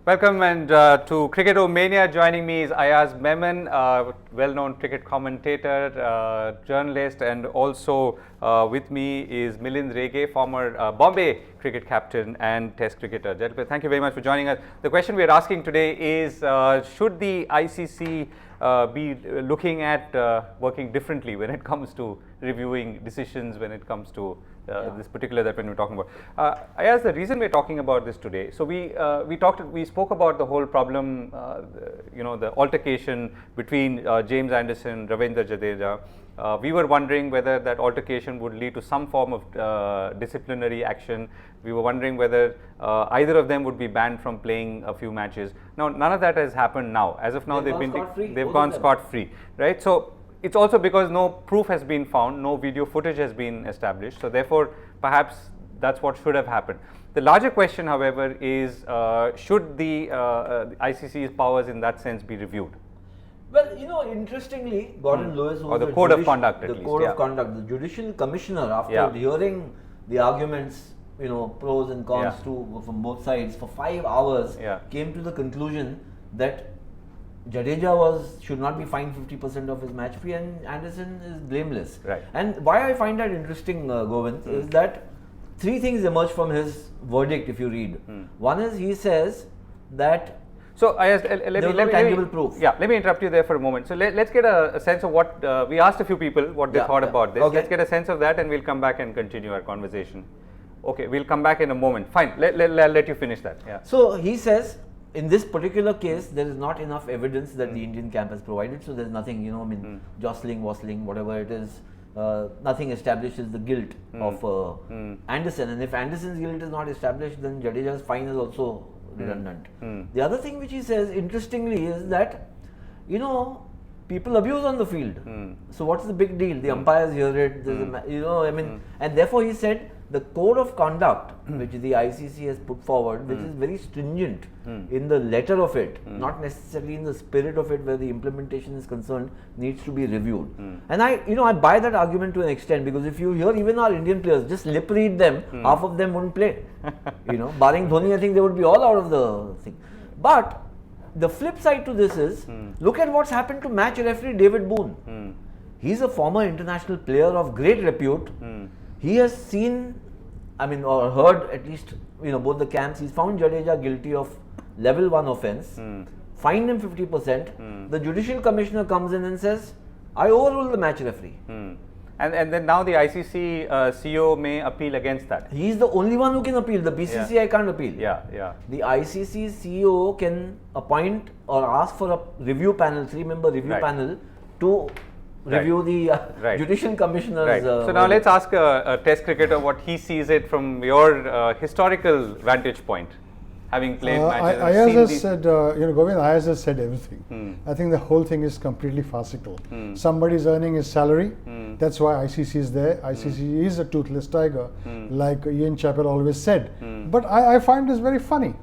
Welcome and to CricketOMania. Joining me is Ayaz Memon, well-known cricket commentator, journalist, and also with me is Milind Rege, former Bombay cricket captain and Test cricketer. Gentlemen, thank you very much for joining us. The question we are asking today is, should the ICC be looking at working differently when it comes to reviewing decisions, when it comes to this particular that when we're talking about. Ayaz, the reason we're talking about this today, so we spoke about the whole problem, the altercation between James Anderson, Govindraj Ethiraj. We were wondering whether that altercation would lead to some form of disciplinary action. We were wondering whether either of them would be banned from playing a few matches. Now, none of that has happened now. As of now, they've gone scot-free, right? So it's also because no proof has been found, no video footage has been established. So therefore, perhaps that's what should have happened. The larger question, however, is should the ICC's powers in that sense be reviewed? Well, interestingly, Gordon Lewis, or the code of conduct, at least, code of conduct, the judicial commissioner, after hearing the arguments, pros and cons from both sides for 5 hours, came to the conclusion that Jadeja should not be fined 50% of his match fee, and Anderson is blameless. Right. And why I find that interesting, Govind, is that 3 things emerge from his verdict if you read. One is he says that tangible proof. Yeah, let me interrupt you there for a moment. So let's get a sense of what we asked a few people what they thought about this. Okay. Let's get a sense of that, and we'll come back and continue our conversation. Okay, we'll come back in a moment. Fine, let you finish that. Yeah. So he says, in this particular case, there is not enough evidence that the Indian camp has provided. So there's nothing, jostling, wassailing, whatever it is. Nothing establishes the guilt of Anderson. And if Anderson's guilt is not established, then Jadeja's fine is also redundant. The other thing which he says, interestingly, is that, people abuse on the field. So what's the big deal? The umpires hear it. And therefore he said, the code of conduct which the ICC has put forward, which is very stringent in the letter of it, not necessarily in the spirit of it where the implementation is concerned, needs to be reviewed. And I buy that argument to an extent, because if you hear even our Indian players, just lip read them, half of them wouldn't play. Barring Dhoni, I think they would be all out of the thing. But the flip side to this is, look at what's happened to match referee David Boone. He's a former international player of great repute. He has seen, or heard at least, both the camps. He's found Jadeja guilty of level 1 offence, fined him 50%. The judicial commissioner comes in and says, I overrule the match referee. And then now the ICC CEO may appeal against that. He's the only one who can appeal. The BCCI can't appeal. The ICC CEO can appoint or ask for a review panel, 3-member review panel to review the judicial commissioner's. So now let's ask a Test cricketer what he sees it from your historical vantage point, having played matches. Ayaz has said, Govind, Ayaz has said everything. I think the whole thing is completely farcical. Somebody's earning his salary. That's why ICC is there. ICC is a toothless tiger, like Ian Chappell always said. But I find this very funny.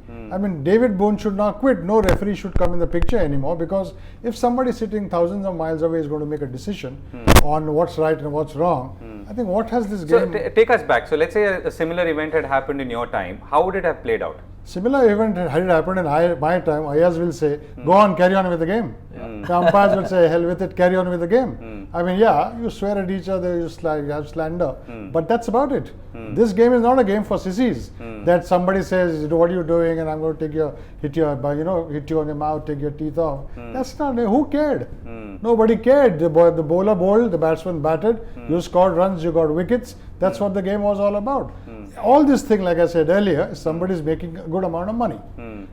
David Boone should not quit. No referee should come in the picture anymore, because if somebody sitting thousands of miles away is going to make a decision on what's right and what's wrong, I think what has this game... So take us back. So let's say a similar event had happened in your time. How would it have played out? Similar event had it happened in my time, Ayaz will say, go on, carry on with the game. The umpires will say, hell with it, carry on with the game. You swear at each other, you have slander, but that's about it. This game is not a game for sissies, that somebody says, what are you doing, and I'm going to hit you on your mouth, take your teeth off. That's not, who cared? Nobody cared. The bowler bowled, the batsman batted, you scored runs, you got wickets. That's what the game was all about. All this thing, like I said earlier, somebody is making a good amount of money.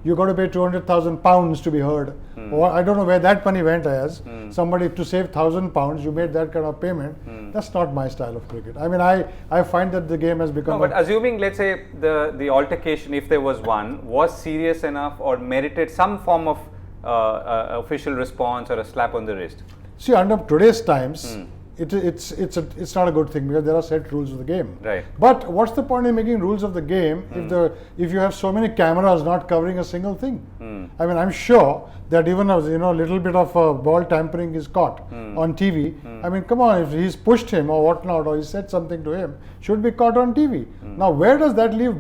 You got to pay £200,000 to be heard. Or I don't know where that money went as. Somebody to save £1,000, you made that kind of payment. That's not my style of cricket. I find that the game has become... No, but assuming, let's say, the altercation, if there was one, was serious enough or merited some form of official response or a slap on the wrist. See, under today's times, it's not a good thing, because there are set rules of the game. Right. But what's the point in making rules of the game if you have so many cameras not covering a single thing? I'm sure that even a little bit of ball tampering is caught on TV. Come on, if he's pushed him or whatnot, or he said something to him, should be caught on TV. Now, where does that leave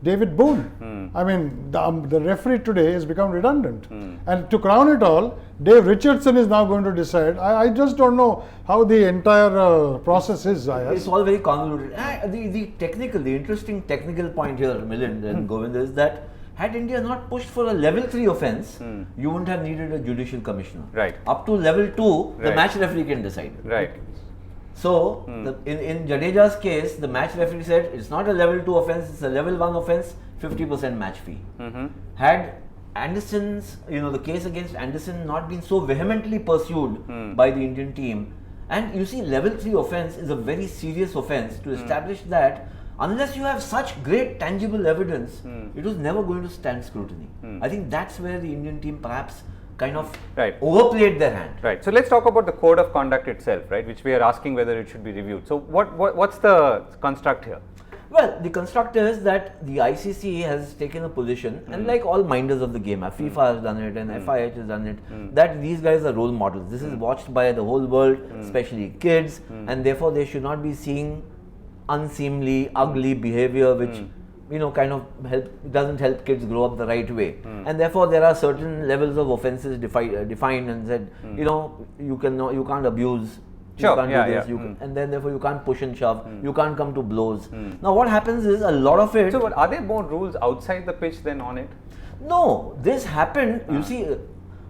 David Boone? I mean, the referee today has become redundant. And to crown it all, Dave Richardson is now going to decide. I just don't know how the entire process is. It's all very convoluted. The interesting technical point here, Milind and Govindraj, is that had India not pushed for a level 3 offence, you wouldn't have needed a judicial commissioner. Right. Up to level 2, the match referee can decide. Right. So, in Jadeja's case, the match referee said it's not a level 2 offence, it's a level 1 offence, 50% match fee. Had Anderson's, the case against Anderson not been so vehemently pursued by the Indian team, and you see, level 3 offence is a very serious offence to establish that unless you have such great tangible evidence, it was never going to stand scrutiny. I think that's where the Indian team perhaps kind of overplayed their hand. Right. So let's talk about the code of conduct itself, right, which we are asking whether it should be reviewed. So what's the construct here? Well, the construct is that the ICC has taken a position, and like all minders of the game, FIFA has done it and FIH has done it, that these guys are role models. This is watched by the whole world, especially kids, and therefore they should not be seeing unseemly, ugly behavior which kind of doesn't help kids grow up the right way. And therefore there are certain levels of offences defined and said, you can't abuse. You can't do this, and then therefore you can't push and shove, you can't come to blows. Now what happens is a lot of it... So are there more rules outside the pitch than on it? No, this happened, you see,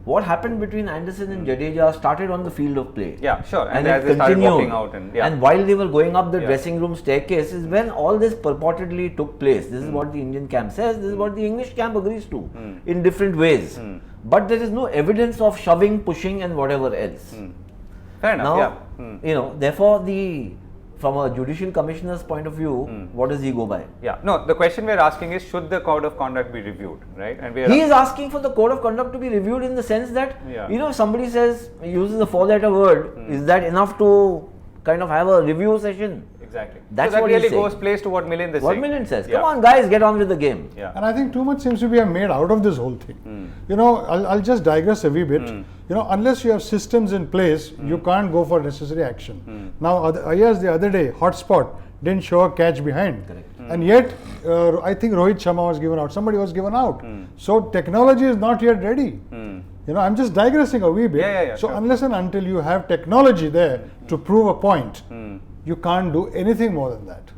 what happened between Anderson and Jadeja started on the field of play. Yeah, sure. And as it they started continued. walking out And while they were going up the dressing room staircase is when all this purportedly took place. This is what the Indian camp says, this is what the English camp agrees to in different ways. But there is no evidence of shoving, pushing and whatever else. Fair enough, Now, therefore from a judicial commissioner's point of view, what does he go by? Yeah, no, the question we are asking is, should the code of conduct be reviewed, right? And he is asking for the code of conduct to be reviewed in the sense that, somebody uses a 4-letter word, is that enough to kind of have a review session? Exactly. That's so that what really plays to what Milind is saying. What Milind says. Come on guys, get on with the game. And I think too much seems to be made out of this whole thing. I'll just digress a wee bit. Unless you have systems in place, you can't go for necessary action. Now, Ayaz the other day, hotspot, didn't show a catch behind. Correct. And yet, I think Rohit Sharma was given out. Somebody was given out. So, technology is not yet ready. I'm just digressing a wee bit. So, unless and until you have technology there to prove a point, you can't do anything more than that.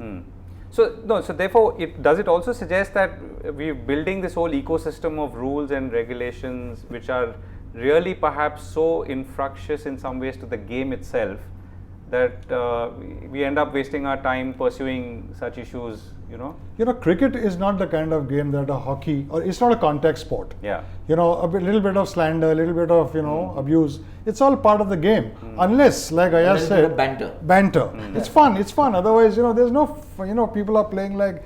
So therefore, does it also suggest that we're building this whole ecosystem of rules and regulations which are really perhaps so infructuous in some ways to the game itself that we end up wasting our time pursuing such issues, cricket is not the kind of game that a hockey, or it's not a contact sport. Yeah. Little bit of slander, a little bit of, abuse. It's all part of the game. Unless, like Ayaz said, banter. It's fun. Otherwise, there's no, people are playing like,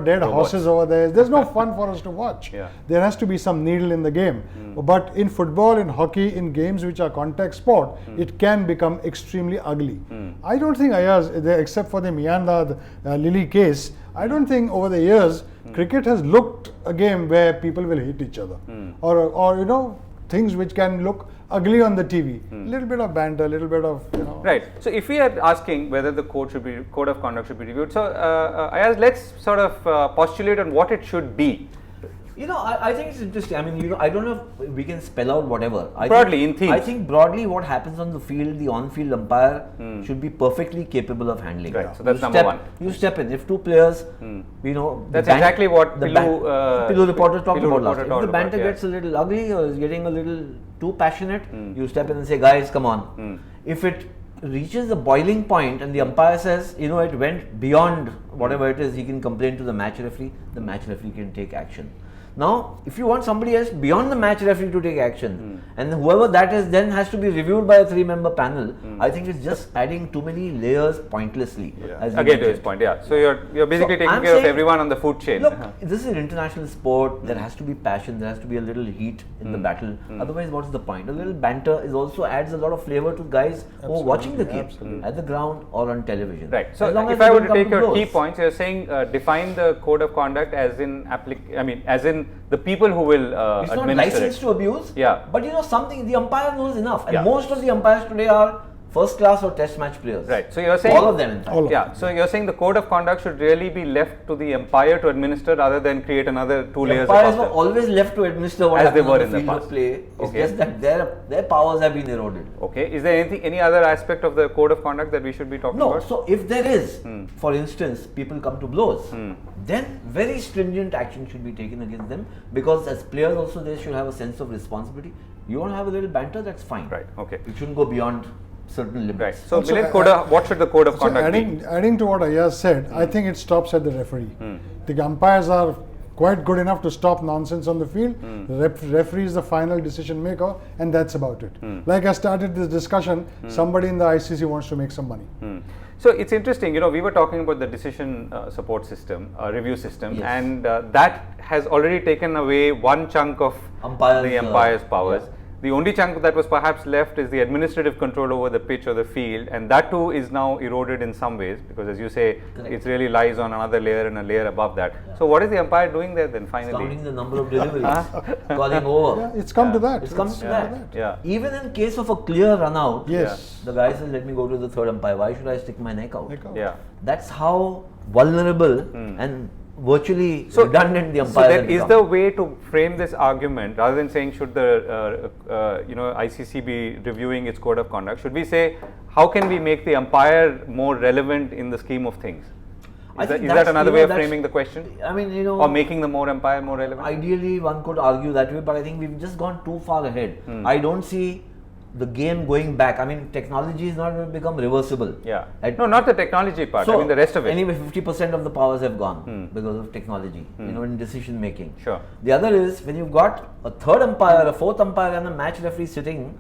dead horses over there. There's no fun for us to watch. There has to be some needle in the game. But in football, in hockey, in games which are contact sport, it can become extremely ugly. I don't think, Ayaz, except for the Miyanda Lily case, I don't think over the years, cricket has looked a game where people will hit each other. Or things which can look ugly on the TV. A little bit of banter, a little bit of, Right. So if we are asking whether the code of conduct should be reviewed, so Ayaz, let's sort of postulate on what it should be. I think it's interesting. I mean, I don't know if we can spell out whatever. In themes. I think broadly what happens on the field, the on-field umpire should be perfectly capable of handling. Right. So that's number one. You step in. If two players, that's exactly what Pillow reporter talked about last time. If the banter gets a little ugly or is getting a little too passionate, you step in and say, guys, come on. If it reaches the boiling point and the umpire says, it went beyond whatever it is, he can complain to the match referee can take action. Now, if you want somebody else beyond the match referee to take action, and whoever that is then has to be reviewed by a 3-member panel, I think it's just adding too many layers pointlessly. Again to his point, So you're basically taking care of everyone on the food chain. Look, this is an international sport. There has to be passion. There has to be a little heat in the battle. Otherwise, what's the point? A little banter also adds a lot of flavor to guys who are watching the game at the ground or on television. Right. So if I were to take your key points, you're saying define the code of conduct as in the people who will it's not licensed to abuse. Yeah. But something, the umpire knows enough. And most of the umpires today are first class or test match players. Right. So you're saying all of them, in fact. All of Yeah. So you're saying the code of conduct should really be left to the umpire to administer rather than create another two layers of Umpires were them. always left to administer what As they happens were on in the the field past. of play. It's Okay. just that their powers have been eroded. Okay. Is there any other aspect of the code of conduct that we should be talking No, about? so if there is, for instance, people come to blows, then very stringent action should be taken against them, because as players also they should have a sense of responsibility. You want to have a little banter, that's fine. Right. Okay. It shouldn't go beyond certain limits. Right. So, Also, Milind, what should the code of So conduct be? adding to what Ayaz said, I think it stops at the referee. The umpires are quite good enough to stop nonsense on the field. The referee is the final decision maker, and that's about it. Like I started this discussion, somebody in the ICC wants to make some money. So it's interesting, we were talking about the decision support system, review system, Yes. and that has already taken away one chunk of the umpire's powers. yeah. The only chunk that was perhaps left is the administrative control over the pitch or the field, and that too is now eroded in some ways, because as you say, Correct. it really lies on another layer and a layer above that. So what is the umpire doing there then finally? Counting the number of deliveries, calling over. Yeah, it's come to that. It's come to that. Yeah. Even in case of a clear run out, Yes. the guy says, let me go to the third umpire. Why should I stick my neck out? Like, Yeah. That's how vulnerable and virtually redundant the So umpires then have is become. the way to frame this argument, rather than saying should the ICC be reviewing its code of conduct, should we say how can we make the umpire more relevant in the scheme of things? I Is that, think is that's, that another you way know, of that's- framing the question, I mean, or making the more umpire more relevant? ideally one could argue that way, but I think we've just gone too far ahead. I don't see the game going back. I mean, technology is not going to become reversible. Yeah. At- No, not the technology part. I mean the rest of it. Anyway, 50% of the powers have gone because of technology, in decision making. Sure. The other is when you've got a third umpire, a fourth umpire, and a match referee sitting,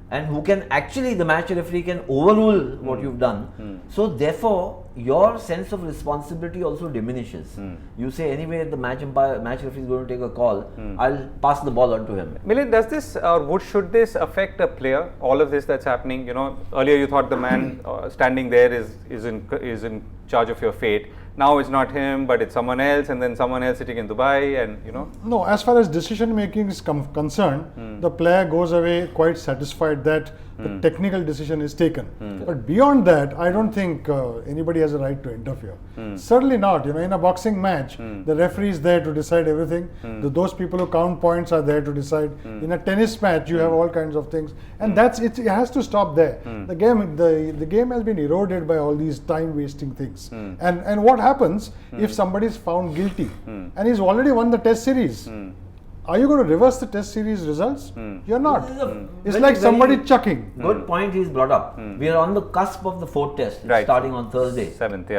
and who can actually, the match referee can overrule what you've done. So therefore, your sense of responsibility also diminishes. You say anyway, the match referee is going to take a call. I'll pass the ball on to him. Milind, does this or should this affect a player? All of this that's happening, earlier you thought the man standing there is in charge of your fate. Now it's not him, but it's someone else, and then someone else sitting in Dubai, and No, as far as decision making is concerned, the player goes away quite satisfied that the technical decision is taken. But beyond that, I don't think anybody has a right to interfere. Certainly not. In a boxing match, the referee is there to decide everything. Those people who count points are there to decide. In a tennis match, you have all kinds of things, and it has to stop there. The game has been eroded by all these time wasting things. And what happens if somebody is found guilty and he's already won the test series? Are you going to reverse the test series results? You're not. This is a It's very, like somebody very chucking. Good point he's brought up. We are on the cusp of the fourth test, Right. starting on Thursday. 7th,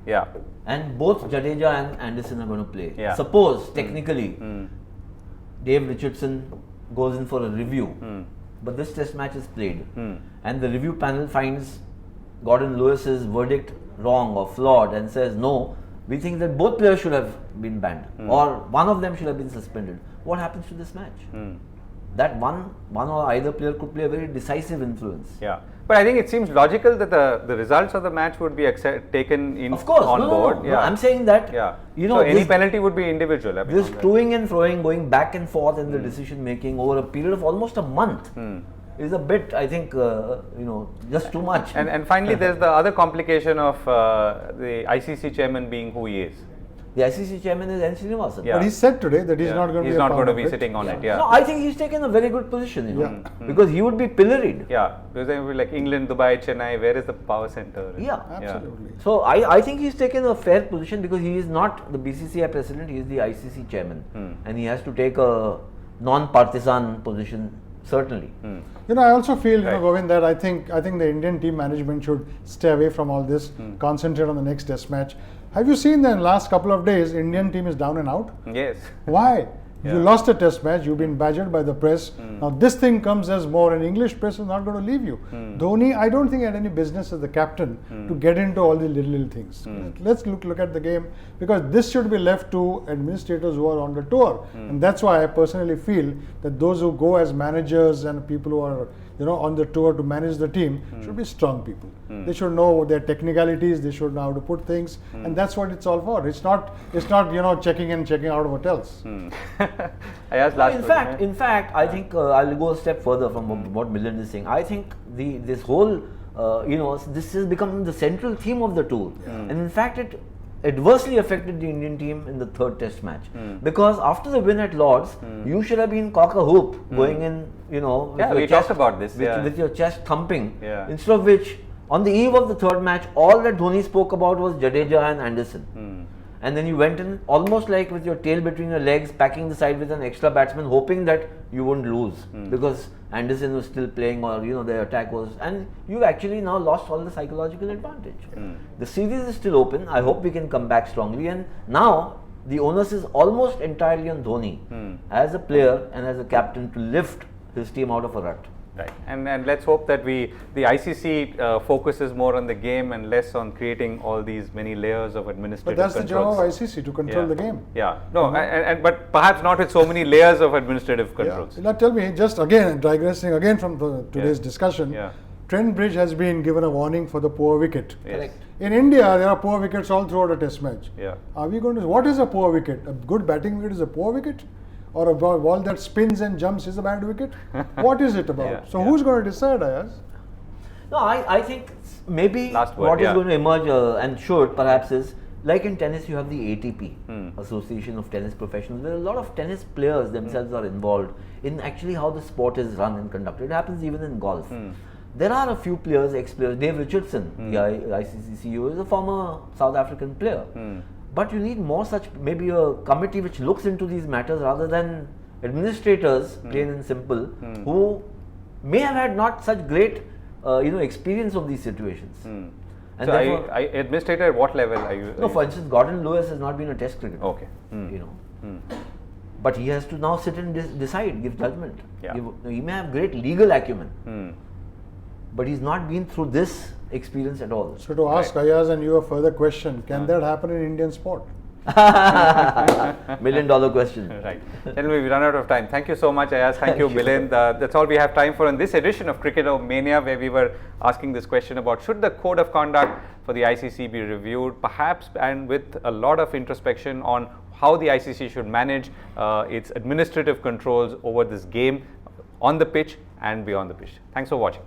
yeah. And both Jadeja and Anderson are going to play. Yeah. Suppose, technically, Dave Richardson goes in for a review, but this test match is played, and the review panel finds Gordon Lewis's verdict wrong or flawed and says, no, we think that both players should have been banned, or one of them should have been suspended. What happens to this match? That one or either player could play a very decisive influence. Yeah, but I think it seems logical that the results of the match would be taken in Of course, on no, board. no, I'm saying that, Yeah. so any this, penalty would be individual. I mean, this toing and throwing, going back and forth in the decision making over a period of almost a month is a bit, I think, just too much. And finally, there's the other complication of the ICC chairman being who he is. The ICC chairman is N. Srinivasan. Yeah. But he said today that he's not going to He's be a not part going to of be it. sitting on it. Yeah. No, I think he's taken a very good position, because he would be pilloried. Yeah, because they will be like England, Dubai, Chennai. Where is the power center? Yeah. Absolutely. So I think he's taken a fair position, because he is not the BCCI president, he is the ICC chairman, and he has to take a non-partisan position, certainly. I also feel, Right. Govind, that I think the Indian team management should stay away from all this, concentrate on the next test match. Have you seen that in the last couple of days, Indian team is down and out? Yes. Why? Yeah. You lost a test match, you've been badgered by the press. Now this thing comes as more, and English press is not going to leave you. Dhoni, I don't think he had any business as the captain to get into all the little things. Let's look at the game, because this should be left to administrators who are on the tour. And that's why I personally feel that those who go as managers and people who are on the tour to manage the team should be strong people. They should know their technicalities, they should know how to put things, and that's what it's all for. It's not checking in, checking out of hotels. Ayaz, last In fact, I think I'll go a step further from what Milind is saying. I think this whole this has become the central theme of the tour. And in fact, it adversely affected the Indian team in the third test match. Because after the win at Lords, you should have been cock a hoop going in, with we talked about this. with your chest thumping. Yeah. Instead of which, on the eve of the third match, all that Dhoni spoke about was Jadeja and Anderson. And then you went in almost like with your tail between your legs, packing the side with an extra batsman, hoping that you wouldn't lose because Anderson was still playing, or their attack was, and you've actually now lost all the psychological advantage. The series is still open. I hope we can come back strongly, and now the onus is almost entirely on Dhoni as a player and as a captain to lift his team out of a rut. Right, and let's hope that the ICC focuses more on the game and less on creating all these many layers of administrative But that's controls. the job of ICC, to control the game. Yeah, no, but perhaps not with so many layers of administrative controls. Now tell me, just again, digressing again from today's discussion, Trent Bridge has been given a warning for the poor wicket. Correct. In India, there are poor wickets all throughout a test match. Yeah. Are we going to, what is a poor wicket? A good batting wicket is a poor wicket? Or a ball that spins and jumps is a bad wicket? What is it about? Who's going to decide, Ayaz? No, I think maybe Last word, what is going to emerge and should perhaps is, like in tennis you have the ATP, Association of Tennis Professionals, where a lot of tennis players themselves are involved in actually how the sport is run and conducted. It happens even in golf. There are a few players, ex-players. Dave Richardson, the ICC CEO, is a former South African player. But you need more such, maybe a committee which looks into these matters rather than administrators, plain and simple, who may have had not such great, experience of these situations. And so, administrator at what level are you? No, for instance, Gordon Lewis has not been a Test cricketer. Okay. But he has to now sit and decide, give judgment. Yeah. He may have great legal acumen, but he's not been through this experience at all. So to ask Ayaz and you a further question, can that happen in Indian sport? $1 million question. Right. Anyway, we run out of time. Thank you so much, Ayaz. Thank you, Milind. That's all we have time for in this edition of CricketOMania, where we were asking this question about should the code of conduct for the ICC be reviewed, perhaps, and with a lot of introspection on how the ICC should manage its administrative controls over this game on the pitch and beyond the pitch. Thanks for watching.